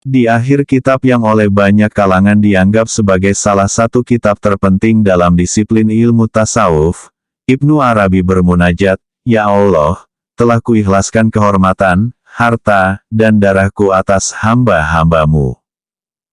Di akhir kitab yang oleh banyak kalangan dianggap sebagai salah satu kitab terpenting dalam disiplin ilmu tasawuf, Ibnu Arabi bermunajat, "Ya Allah, telah kuikhlaskan kehormatan, harta, dan darahku atas hamba-hambamu.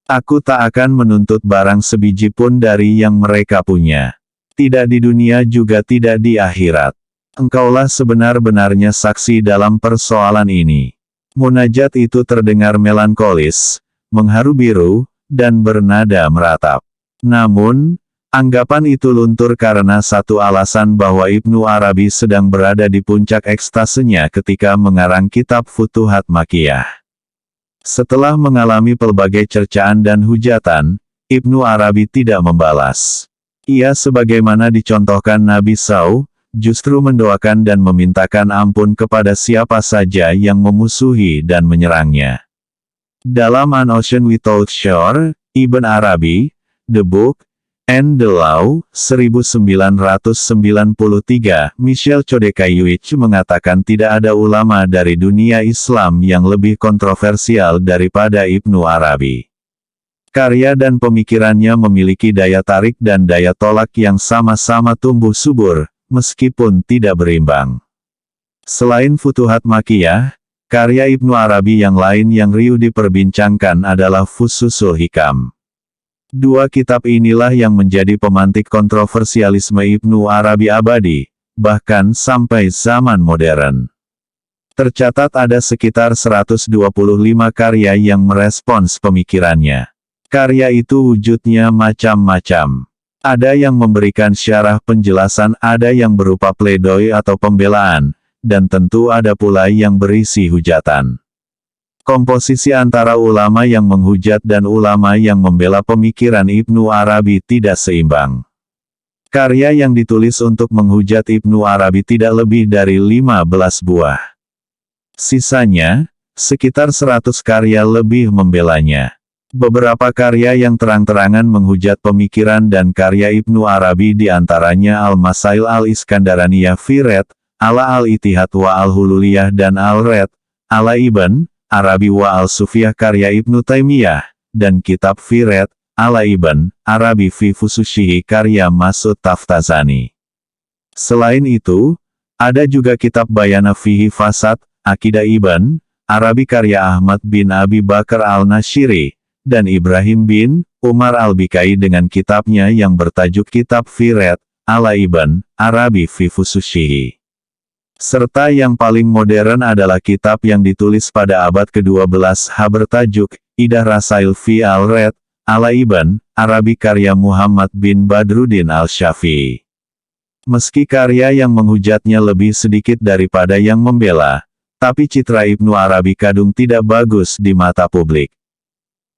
Aku tak akan menuntut barang sebiji pun dari yang mereka punya. Tidak di dunia juga tidak di akhirat. Engkaulah sebenar-benarnya saksi dalam persoalan ini." Munajat itu terdengar melankolis, mengharu biru, dan bernada meratap. Namun, anggapan itu luntur karena satu alasan bahwa Ibnu Arabi sedang berada di puncak ekstasenya ketika mengarang kitab Futuhat Makkiyah. Setelah mengalami pelbagai cercaan dan hujatan, Ibnu Arabi tidak membalas. Ia sebagaimana dicontohkan Nabi SAW, justru mendoakan dan memintakan ampun kepada siapa saja yang memusuhi dan menyerangnya. Dalam An Ocean Without Shore, Ibn Arabi, The Book, and the Law, 1993, Michel Chodekayuich mengatakan tidak ada ulama dari dunia Islam yang lebih kontroversial daripada Ibnu Arabi. Karya dan pemikirannya memiliki daya tarik dan daya tolak yang sama-sama tumbuh subur, meskipun tidak berimbang. Selain Futuhat Makkiyah, karya Ibnu Arabi yang lain yang riuh diperbincangkan adalah Fususul Hikam. Dua kitab inilah yang menjadi pemantik kontroversialisme Ibnu Arabi abadi, bahkan sampai zaman modern. Tercatat ada sekitar 125 karya yang merespons pemikirannya. Karya itu wujudnya macam-macam. Ada yang memberikan syarah penjelasan, ada yang berupa pledoi atau pembelaan, dan tentu ada pula yang berisi hujatan. Komposisi antara ulama yang menghujat dan ulama yang membela pemikiran Ibnu Arabi tidak seimbang. Karya yang ditulis untuk menghujat Ibnu Arabi tidak lebih dari 15 buah. Sisanya, sekitar 100 karya lebih membelanya. Beberapa karya yang terang-terangan menghujat pemikiran dan karya Ibnu Arabi diantaranya Al-Masail Al-Iskandaraniyah fi Red, Ala Al-Ittihad wa Al-Hululiyah dan Al-Red, Ala Ibn Arabi wa Al-Sufiyah karya Ibnu Taimiyah, dan kitab fi Red, Ala Ibn Arabi fi Fusushihi karya Mas'ud Taftazani. Selain itu, ada juga kitab Bayana fihi Fasad, Akidah Ibn Arabi karya Ahmad bin Abi Bakar Al-Nashiri, dan Ibrahim bin Umar Al-Bikai dengan kitabnya yang bertajuk Kitab fi Red, Ala Ibn Arabi fi Fusushihi. Serta yang paling modern adalah kitab yang ditulis pada abad ke-12 bertajuk Idah Rasail fi Al-Red, Ala Ibn Arabi karya Muhammad bin Badruddin Al-Syafi'i. Meski karya yang menghujatnya lebih sedikit daripada yang membela, tapi citra Ibnu Arabi kadung tidak bagus di mata publik.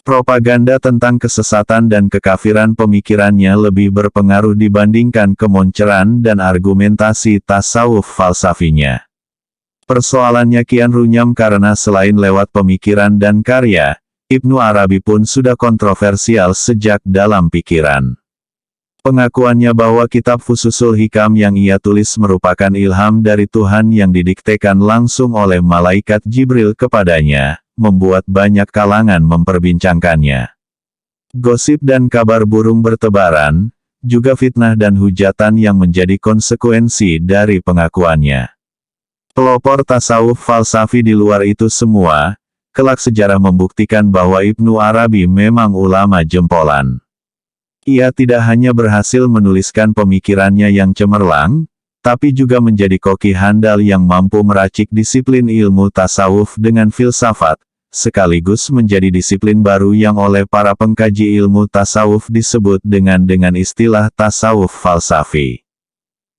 Propaganda tentang kesesatan dan kekafiran pemikirannya lebih berpengaruh dibandingkan kemonceran dan argumentasi tasawuf falsafinya. Persoalannya kian runyam karena selain lewat pemikiran dan karya, Ibnu Arabi pun sudah kontroversial sejak dalam pikiran. Pengakuannya bahwa kitab Fususul Hikam yang ia tulis merupakan ilham dari Tuhan yang didiktekan langsung oleh malaikat Jibril kepadanya, membuat banyak kalangan memperbincangkannya. Gosip dan kabar burung bertebaran, juga fitnah dan hujatan yang menjadi konsekuensi dari pengakuannya. Pelopor tasawuf falsafi di luar itu semua, kelak sejarah membuktikan bahwa Ibnu Arabi memang ulama jempolan. Ia tidak hanya berhasil menuliskan pemikirannya yang cemerlang, tapi juga menjadi koki handal yang mampu meracik disiplin ilmu tasawuf dengan filsafat, sekaligus menjadi disiplin baru yang oleh para pengkaji ilmu tasawuf disebut dengan istilah tasawuf falsafi.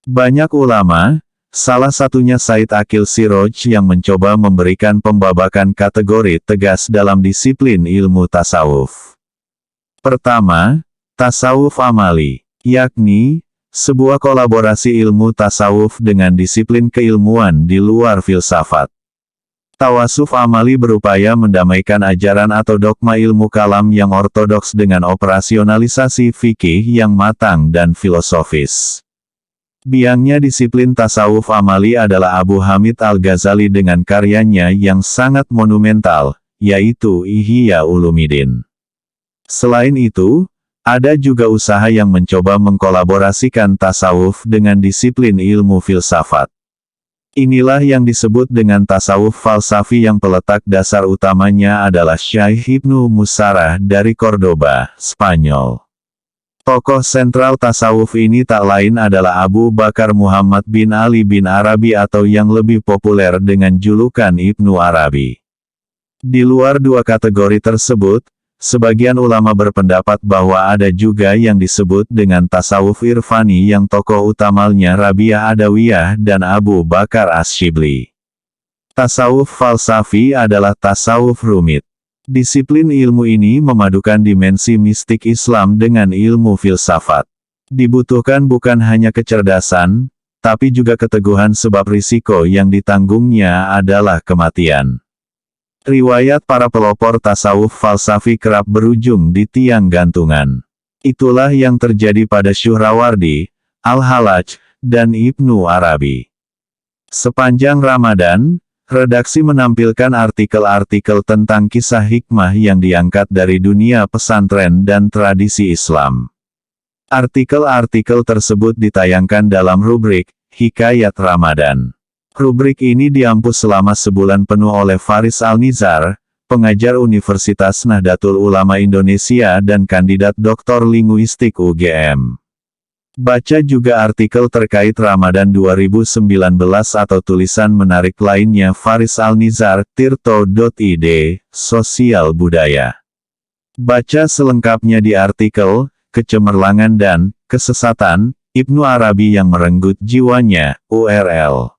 Banyak ulama, salah satunya Said Aqil Siroj yang mencoba memberikan pembabakan kategori tegas dalam disiplin ilmu tasawuf. Pertama, tasawuf amali, yakni sebuah kolaborasi ilmu tasawuf dengan disiplin keilmuan di luar filsafat. Tawasuf amali berupaya mendamaikan ajaran atau dogma ilmu kalam yang ortodoks dengan operasionalisasi fikih yang matang dan filosofis. Biangnya disiplin tasawuf amali adalah Abu Hamid Al-Ghazali dengan karyanya yang sangat monumental, yaitu Ihya Ulumuddin. Selain itu, ada juga usaha yang mencoba mengkolaborasikan tasawuf dengan disiplin ilmu filsafat. Inilah yang disebut dengan tasawuf falsafi yang peletak dasar utamanya adalah Syekh Ibnu Musarrah dari Cordoba, Spanyol. Tokoh sentral tasawuf ini tak lain adalah Abu Bakar Muhammad bin Ali bin Arabi atau yang lebih populer dengan julukan Ibnu Arabi. Di luar dua kategori tersebut, sebagian ulama berpendapat bahwa ada juga yang disebut dengan tasawuf irfani yang tokoh utamanya Rabi'ah Adawiyah dan Abu Bakar Ash-Shibli. Tasawuf falsafi adalah tasawuf rumit. Disiplin ilmu ini memadukan dimensi mistik Islam dengan ilmu filsafat. Dibutuhkan bukan hanya kecerdasan, tapi juga keteguhan sebab risiko yang ditanggungnya adalah kematian. Riwayat para pelopor tasawuf falsafi kerap berujung di tiang gantungan. Itulah yang terjadi pada Syuhrawardi, Al-Hallaj, dan Ibnu Arabi. Sepanjang Ramadan, redaksi menampilkan artikel-artikel tentang kisah hikmah yang diangkat dari dunia pesantren dan tradisi Islam. Artikel-artikel tersebut ditayangkan dalam rubrik Hikayat Ramadan. Rubrik ini diampus selama sebulan penuh oleh Faris Al-Nizar, pengajar Universitas Nahdlatul Ulama Indonesia dan kandidat doktor linguistik UGM. Baca juga artikel terkait Ramadan 2019 atau tulisan menarik lainnya Faris Al-Nizar, tirto.id, sosial budaya. Baca selengkapnya di artikel, Kecemerlangan dan Kesesatan, Ibnu Arabi yang Merenggut Jiwanya, URL.